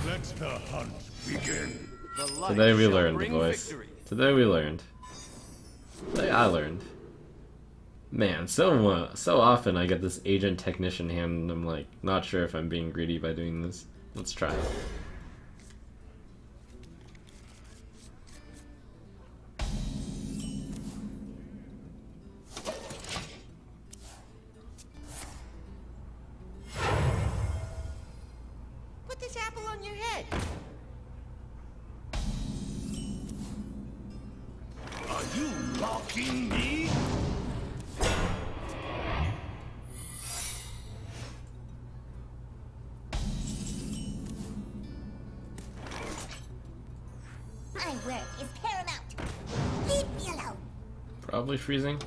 Let the hunt begin. Today we learned the voice. Today we learned. Today I learned. Man, so often I get this agent technician hand and I'm like, not sure if I'm being greedy by doing this. Let's try it. Put this apple on your head. Are you mocking me? My work is paramount. Leave me alone. Probably freezing.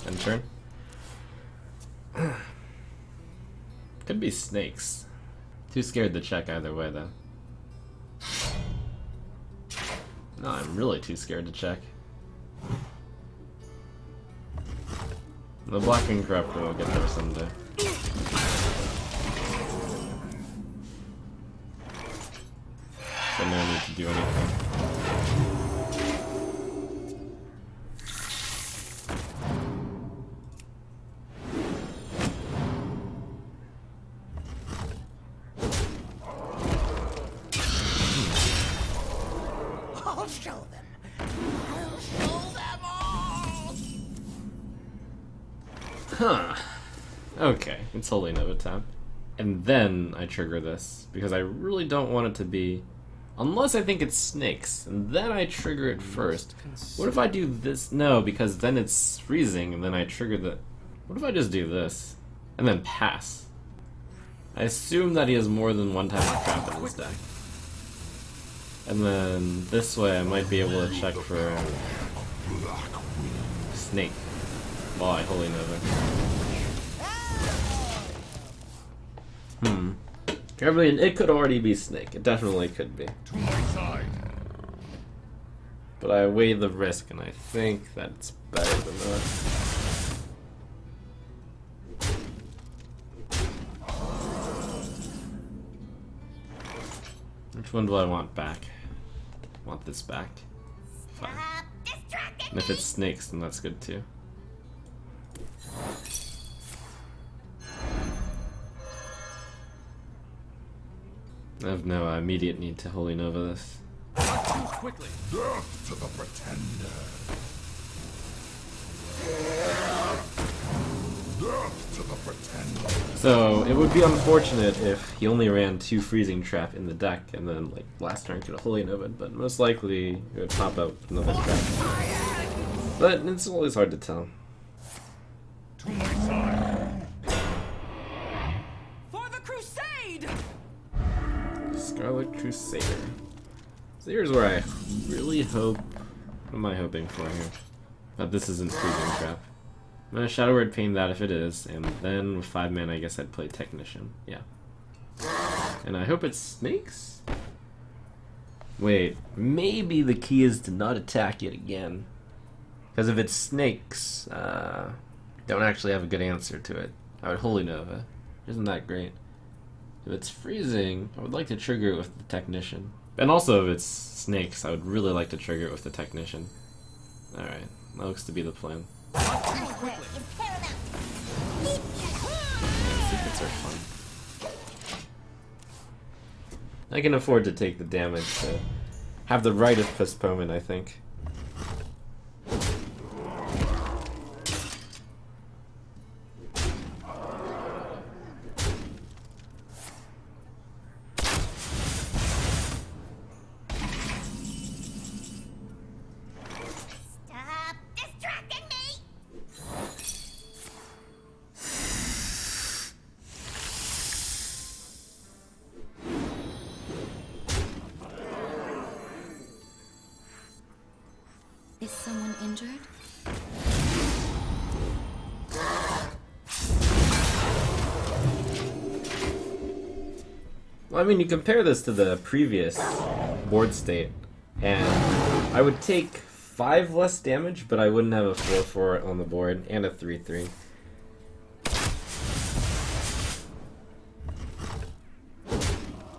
End turn. Could be snakes. Too scared to check either way though. No, I'm really too scared to check. The blocking corruptor will get there someday. So no need to do anything. I'll show them. I'll show them all. Huh. Okay, it's Holy Nova time. And then I trigger this, because I really don't want it to be... Unless I think it's snakes, and then I trigger it first. What if I do this? No, because then it's freezing, and then I trigger the... What if I just do this? And then pass? I assume that he has more than one type of trap in his deck. And then this way I might be able to check for... Snake. While I Holy Nova. I mean, it could already be snake. It definitely could be. To my side. But I weigh the risk, and I think that's better than that. Which one do I want back? I want this back. Fine. Stop distracting And if it's snakes, then that's good too. I have no immediate need to Holy Nova this. Not too quickly. Death to the pretender. Death to the pretender. So, it would be unfortunate if he only ran 2 Freezing Trap in the deck, and then, like, last turn could have Holy Nova'd, but most likely it would pop out another trap. But it's always hard to tell. To my side. For the crusade. Scarlet Crusader. So here's where I really hope... What am I hoping for here? That this isn't Freezing Trap. I'm gonna Shadow Word Pain that if it is, and then with 5 mana I guess I'd play Technician. Yeah. And I hope it's snakes? Wait, maybe the key is to not attack yet again. Because if it's snakes, don't actually have a good answer to it. I would Holy Nova. Isn't that great? If it's freezing, I would like to trigger it with the Technician. And also if it's snakes, I would really like to trigger it with the Technician. Alright, that looks to be the plan. Secrets are fun. I can afford to take the damage to have the right of postponement, I think. Stop distracting me. Is someone injured? Well, I mean, you compare this to the previous board state, and I would take 5 less damage, but I wouldn't have a 4/4 on the board, and a 3/3.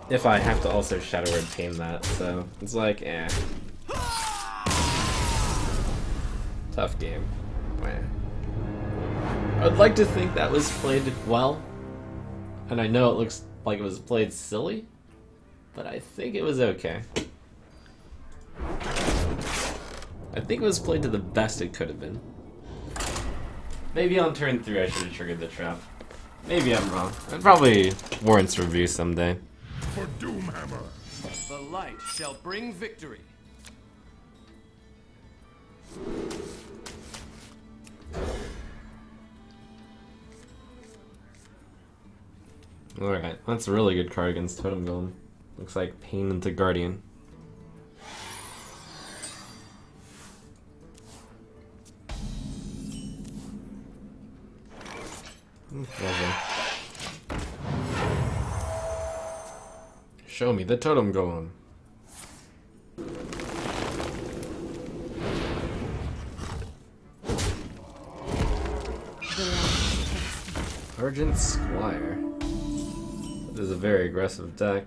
if I have to also Shadow Word Pain that, so it's like, eh. Tough game. Meh. I'd like to think that was played well, and I know it looks like it was played silly, but I think it was okay. I think it was played to the best it could have been. Maybe on turn 3 I should have triggered the trap. Maybe I'm wrong. It probably warrants review someday. For Doomhammer. The light shall bring victory. Alright, that's a really good card against Totem Golem. Looks like Pain into Guardian. Lovely. Show me the Totem Golem. Argent Squire. This is a very aggressive deck.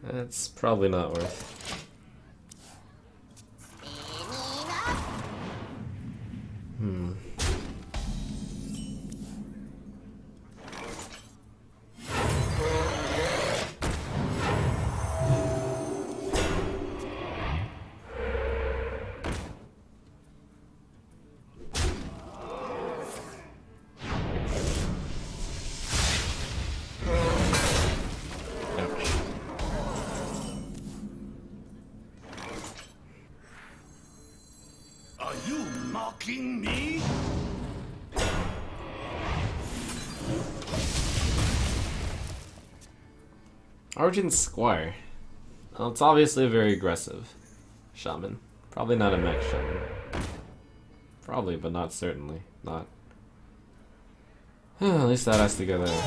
That's probably not worth. Are you mocking me? Argent Squire. Well, it's obviously a very aggressive shaman. Probably not a mech shaman. Probably, but not certainly. Not. At least that has to go there.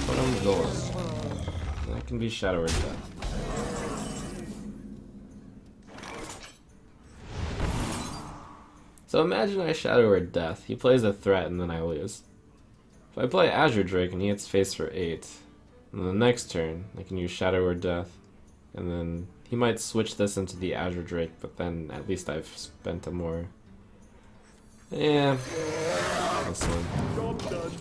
Totem Golem. That can be Shadow Word Death. So imagine I Shadow Word Death. He plays a threat and then I lose. If I play Azure Drake and he hits face for 8, and the next turn I can use Shadow Word Death, and then he might switch this into the Azure Drake, but then at least I've spent a more... Yeah, this one. Job done.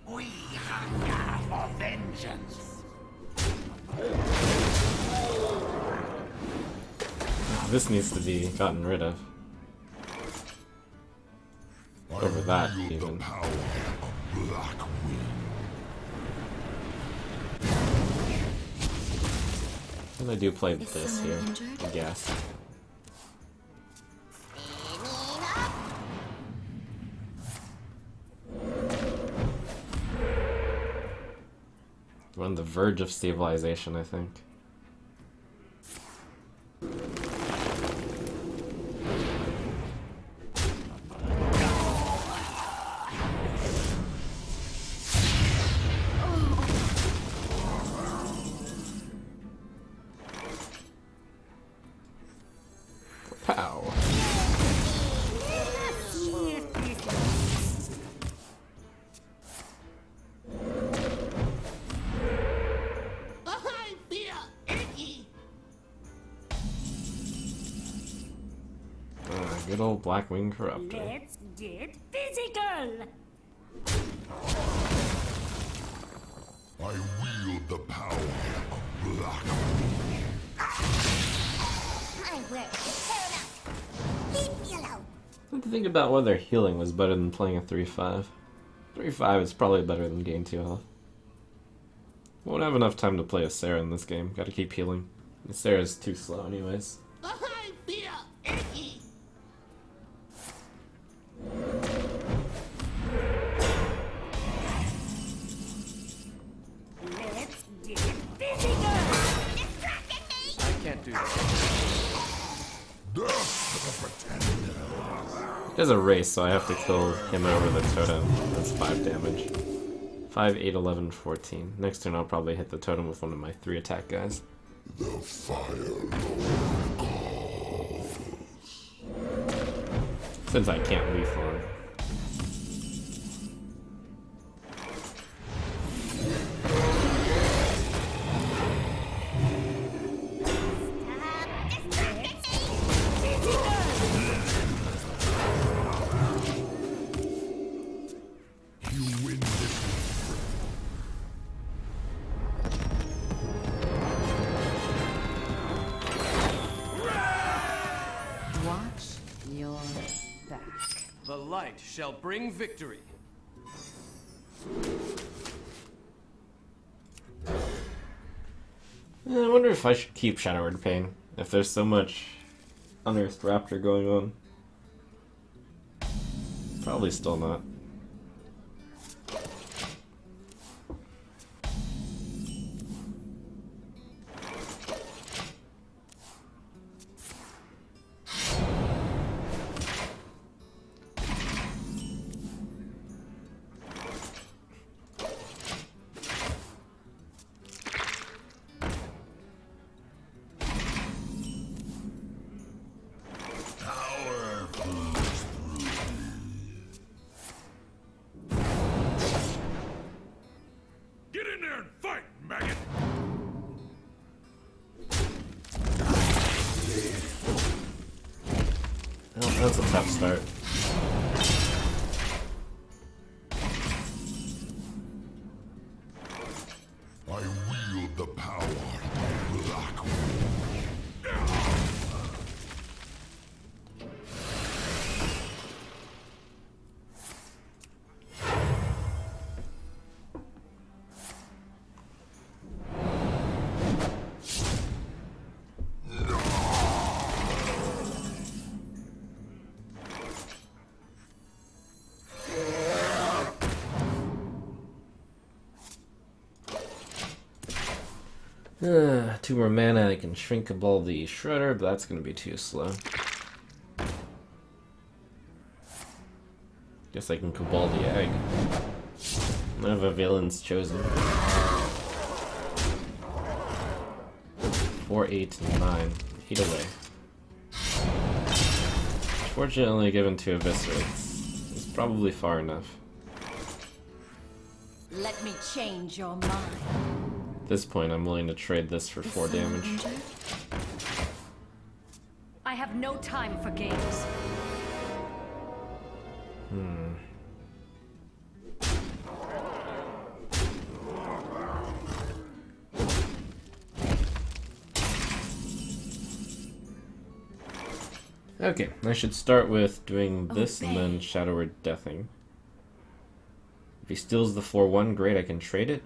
We hunger for vengeance. This needs to be gotten rid of. Over that, even. The power of Black Wind. And I do play this here, I guess. We're on the verge of stabilization, I think. Pow. Good old Blackwing Corruptor. Let's get physical. I wield the power of Black Wind. My work is paramount. Leave me alone. I have to think about whether healing was better than playing a 3-5. 3-5 is probably better than gain 2 health. Won't have enough time to play a Sarah in this game. Gotta keep healing. The Sarah's too slow anyways. Let's get physical. Distracting me. I can't do that. Death to the Pretender. There's a race, so I have to kill him over the totem. That's 5 damage. 5, 8, 11, 14. Next turn I'll probably hit the totem with one of my 3 attack guys. The Fire Lord calls. Since I can't lethal him. shall bring victory. I wonder if I should keep Shadow Word Pain, if there's so much Unearthed Raptor going on. Probably still not. Get in there and fight, maggot! Well, that's a tough start. I wield the power of Blackwood. Two more mana, I can shrinkable the Shredder, but that's gonna be too slow. Guess I can Cabal the Egg. None of a Villain's chosen. 4, 8, 9. 8 away. Fortunately given to Eviscerates. It's probably far enough. Let me change your mind. At this point, I'm willing to trade this for 4 damage. I have no time for games. Okay, I should start with doing this and then Shadow Word Deathing. If he steals the 4-1, great, I can trade it.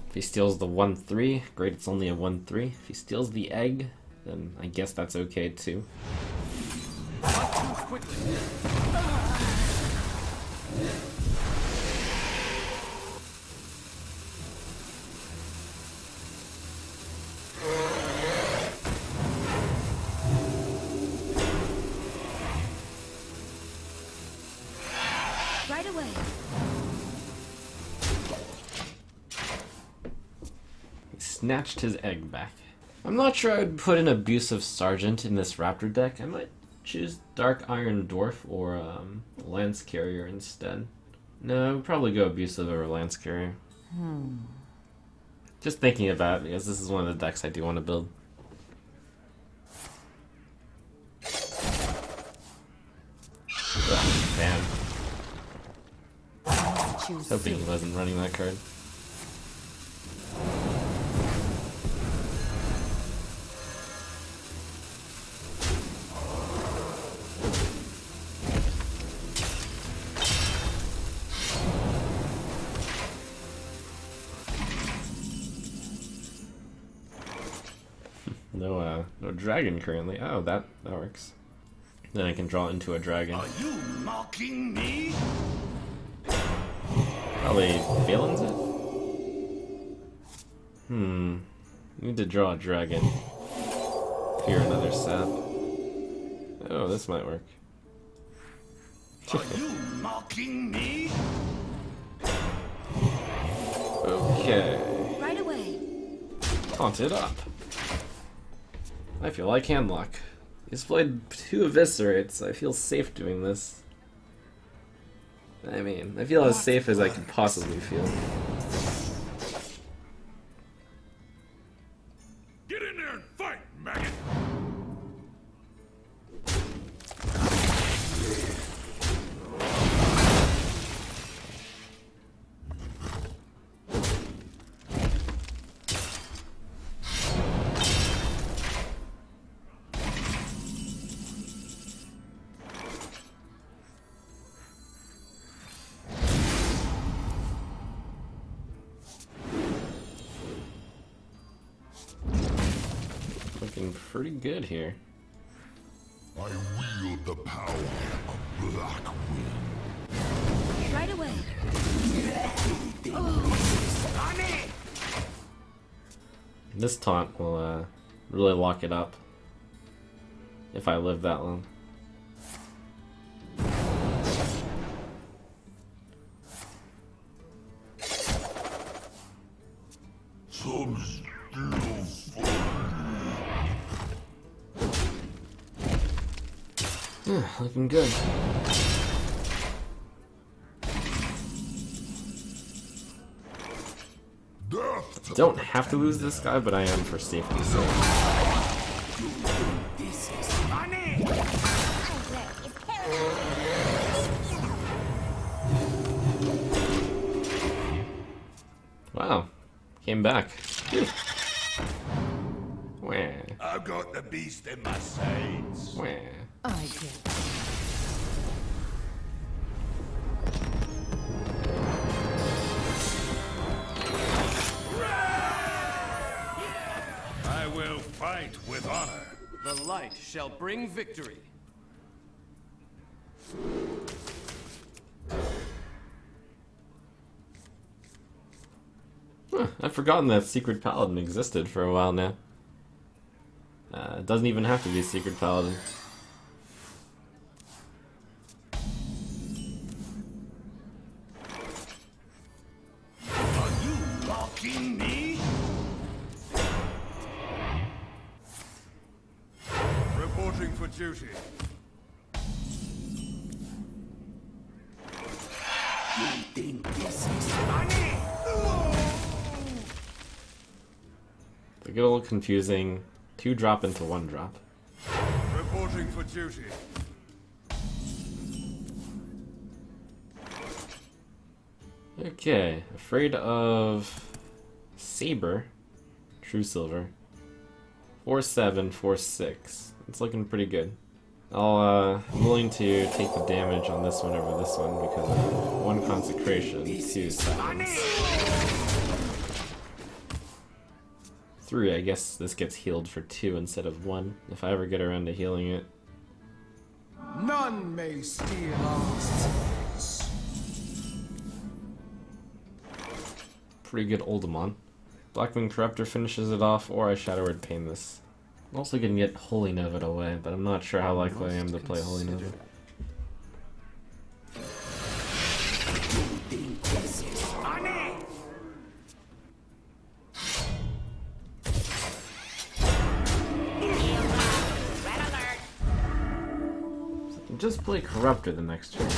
If he steals the 1-3, great, it's only a 1-3. If he steals the egg, then I guess that's okay too. Quickly. Right away. He snatched his egg back. I'm not sure I would put an Abusive Sergeant in this Raptor deck. I might choose Dark Iron Dwarf or Lance Carrier instead. No, I would probably go Abusive over Lance Carrier. Just thinking about it, because this is one of the decks I do want to build. Ugh, damn. I was hoping he wasn't running that card. No dragon currently. Oh, that works. Then I can draw into a dragon. Are you mocking me? Probably Valen's it? Need to draw a dragon. Fear another sap. Oh, this might work. Are you mocking me? Okay. Right away. Taunt it up. I feel like Handlock. He's played 2 Eviscerates. I feel safe doing this. I mean, I feel as safe as I could possibly feel. Get in there and fight, maggot! looking pretty good here. I wield the power of Black Wind. Right away. This taunt will really lock it up if I live that long. Some still Looking good. death to Don't have to lose this guy, but I am for safety's sake. My work is paramount. Wow. Came back. Wah. I've got the beast in my sights. Wah. I did. I will fight with honor. The light shall bring victory. Huh, I've forgotten that Secret Paladin existed for a while now. It doesn't even have to be Secret Paladin. Are you mocking me? Reporting for duty. You think this is funny? They get a little confusing. 2-drop into 1-drop. Reporting for duty. Okay, afraid of Saber. True Silver. 4-7, 4-6. It's looking pretty good. I'm willing to take the damage on this one over this one because of 1 consecration, 2 silence. 3, I guess this gets healed for 2 instead of 1, if I ever get around to healing it. None may steal our souls. Pretty good Oldemon. Blackwing Corruptor finishes it off, or I Shadow Word Pain this. I'm also gonna get Holy Nova away, but I'm not sure how likely I am to play Holy Nova. Just play Corruptor the next turn.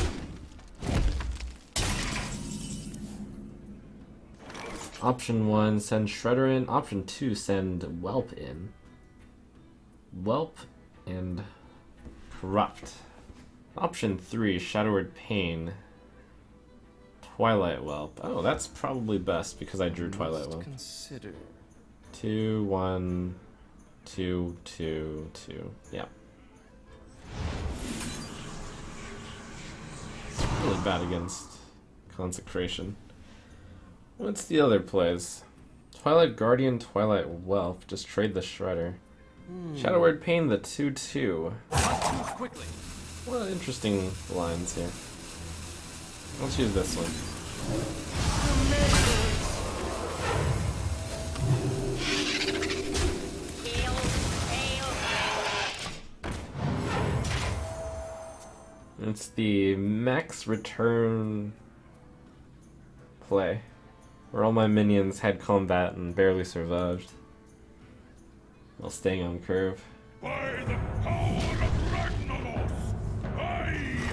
Option 1, send Shredder in. Option 2, send Whelp in. Whelp and Corrupt. Option 3, Shadow Word Pain. Twilight Whelp. Oh, that's probably best because I drew Twilight Whelp. Consider. 2, 1, 2, 2, 2. Yeah. Really bad against Consecration. What's the other plays? Twilight Guardian, Twilight Whelp. Just trade the Shredder. Shadow Word Pain, the 2/2. Not too quickly. What interesting lines here. Let's use this one. It's the max return play, where all my minions had combat and barely survived, while staying on curve. By the power of Ragnaros, I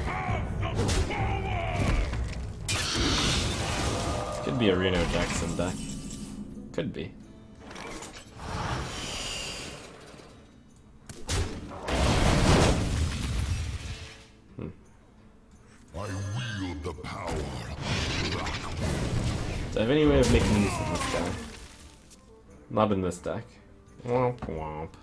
have the power! Could be a Reno Jackson deck. Could be. I wield the power of Black Wind. Do I have any way of making use of this guy? Not in this deck. Womp womp.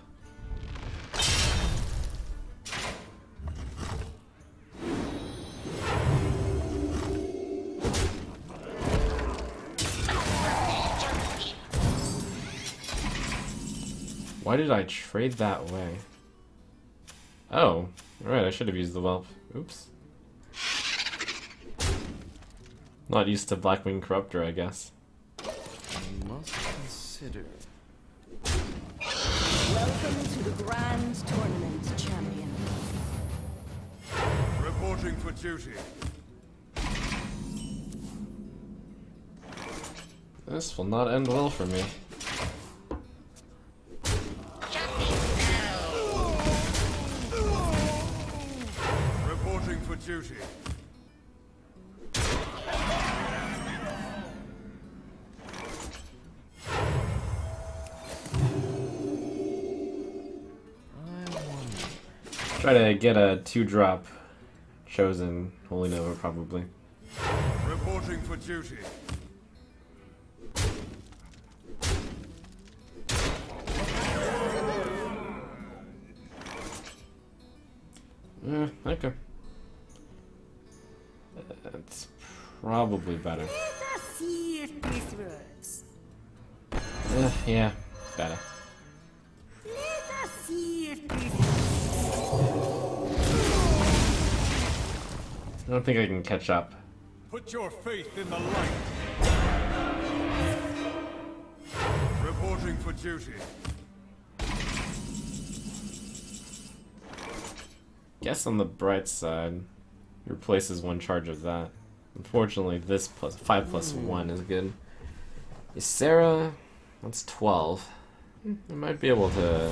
Why did I trade that way? Oh, right, I should have used the whelp. Oops. Not used to Blackwing Corruptor, I guess. I must consider. Welcome to the Grand Tournament, champion. Reporting for duty. This will not end well for me. Reporting for duty. Try to get a 2-drop chosen Holy Nova, probably. Reporting for duty. Okay. That's probably better. Let's see if this works. Yeah, better. Let us see if this I don't think I can catch up. Put your faith in the light. Reporting for duty. Guess on the bright side, replaces 1 charge of that. Unfortunately, this 5+1 is good. Ysera, that's 12. I might be able to.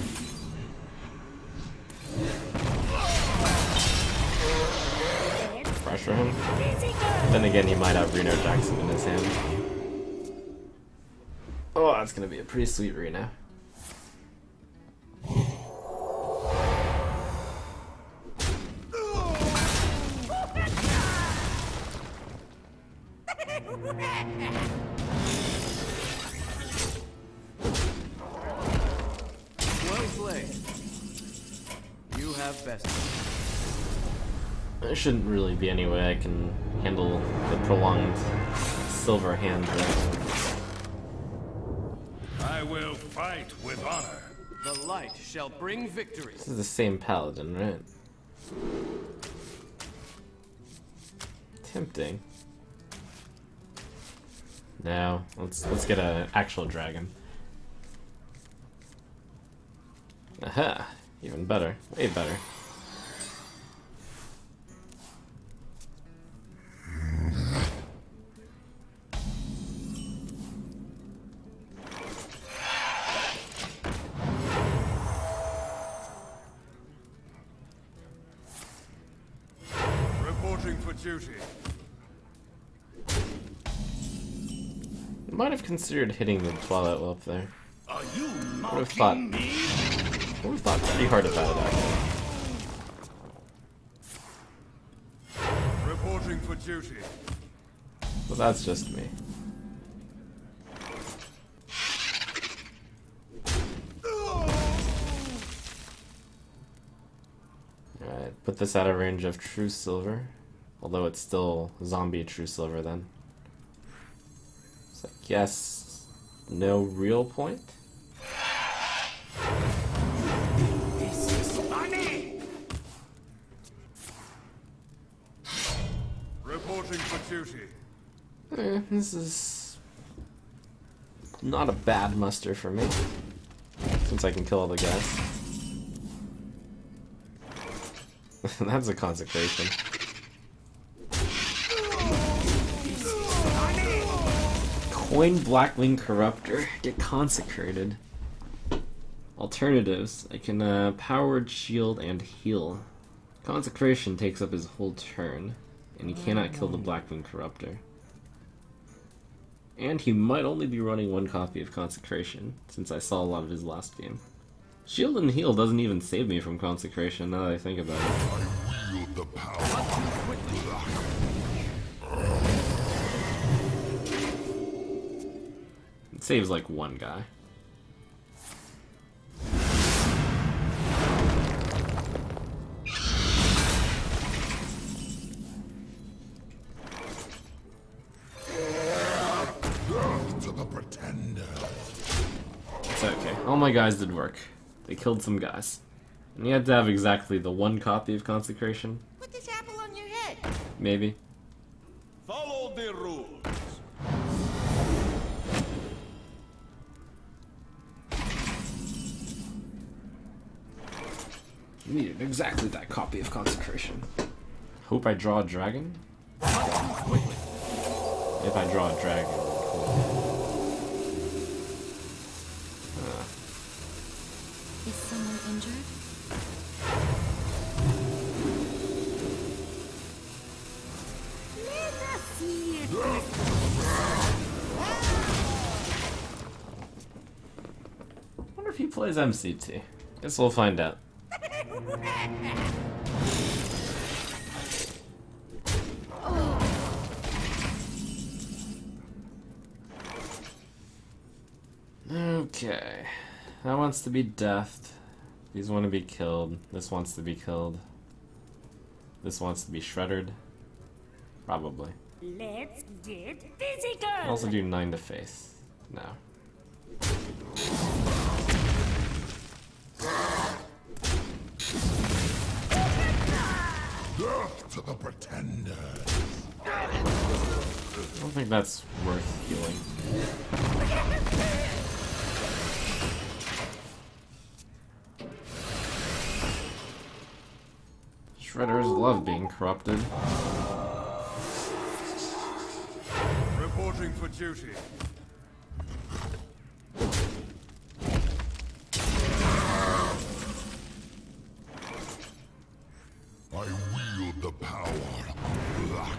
Pressure him. Then again, he might have Reno Jackson in his hand. Oh, that's gonna be a pretty sweet Reno. Well played. You have best. There shouldn't really be any way I can handle the prolonged silver hand there. I will fight with honor. The light shall bring victory. This is the same paladin, right? Tempting. No, let's get an actual dragon. Aha! Even better. Way better. Reporting for duty. Might have considered hitting the Twilight Whelp there. Are you Would have thought. mocking me? Would have thought pretty hard about it actually. Reporting for duty. But that's just me. Alright, put this out of range of True Silver. Although it's still zombie True Silver then. So I guess no real point? This is funny. Reporting for duty. This is not a bad muster for me. Since I can kill all the guys. That's a consecration. Coin Blackwing Corruptor. Get consecrated. Alternatives. I can powered shield and heal. Consecration takes up his whole turn, and he cannot kill the Blackwing Corruptor. And he might only be running 1 copy of Consecration, since I saw a lot of his last game. Shield and heal doesn't even save me from Consecration, now that I think about it. I wield the power. It saves like 1 guy. To the pretender. It's okay. All my guys did work. They killed some guys. And you had to have exactly the one copy of Consecration. Put this apple on your head. Maybe. Follow the rules. You needed exactly that copy of Consecration. Hope I draw a dragon? If I draw a dragon, cool. Is someone injured? Let us see if I wonder if he plays MCT. Guess we'll find out. Okay. That wants to be deathed. These want to be killed. This wants to be killed. This wants to be shredded. Probably. Let's get physical. I'll also do 9 to face. No. Death to the pretenders. I don't think that's worth healing. Shredders love being corrupted. Reporting for duty. I wield the power of black.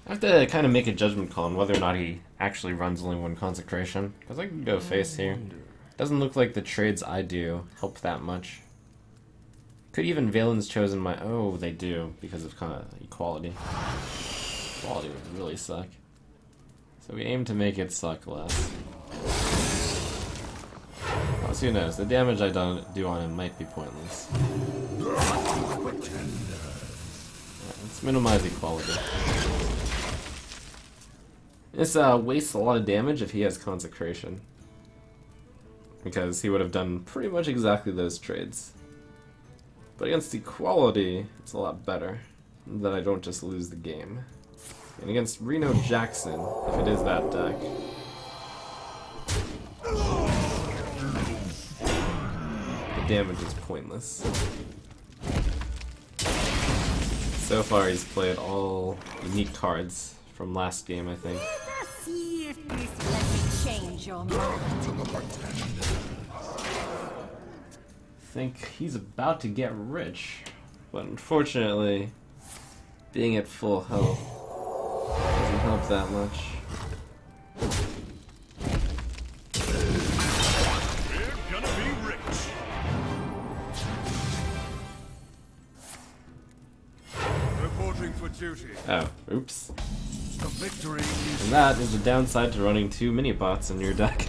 I have to kind of make a judgment call on whether or not he actually runs only one Consecration. Because I can go face here. Doesn't look like the trades I do help that much. Could even Valen's chosen my... Oh, they do, because of kind of equality. Equality would really suck. So we aim to make it suck less. Plus, who knows? The damage I do on him might be pointless. Yeah, let's minimize equality. This wastes a lot of damage if he has Consecration. Because he would have done pretty much exactly those trades. But against equality, it's a lot better. That I don't just lose the game. And against Reno Jackson, if it is that deck, the damage is pointless. So far he's played all unique cards from last game, I think. Let us see if this let me change your mind. I think he's about to get rich, but unfortunately, being at full health doesn't help that much. We're gonna be rich. Reporting for duty. Oh, oops. The victory is And that is the downside to running 2 mini-bots in your deck.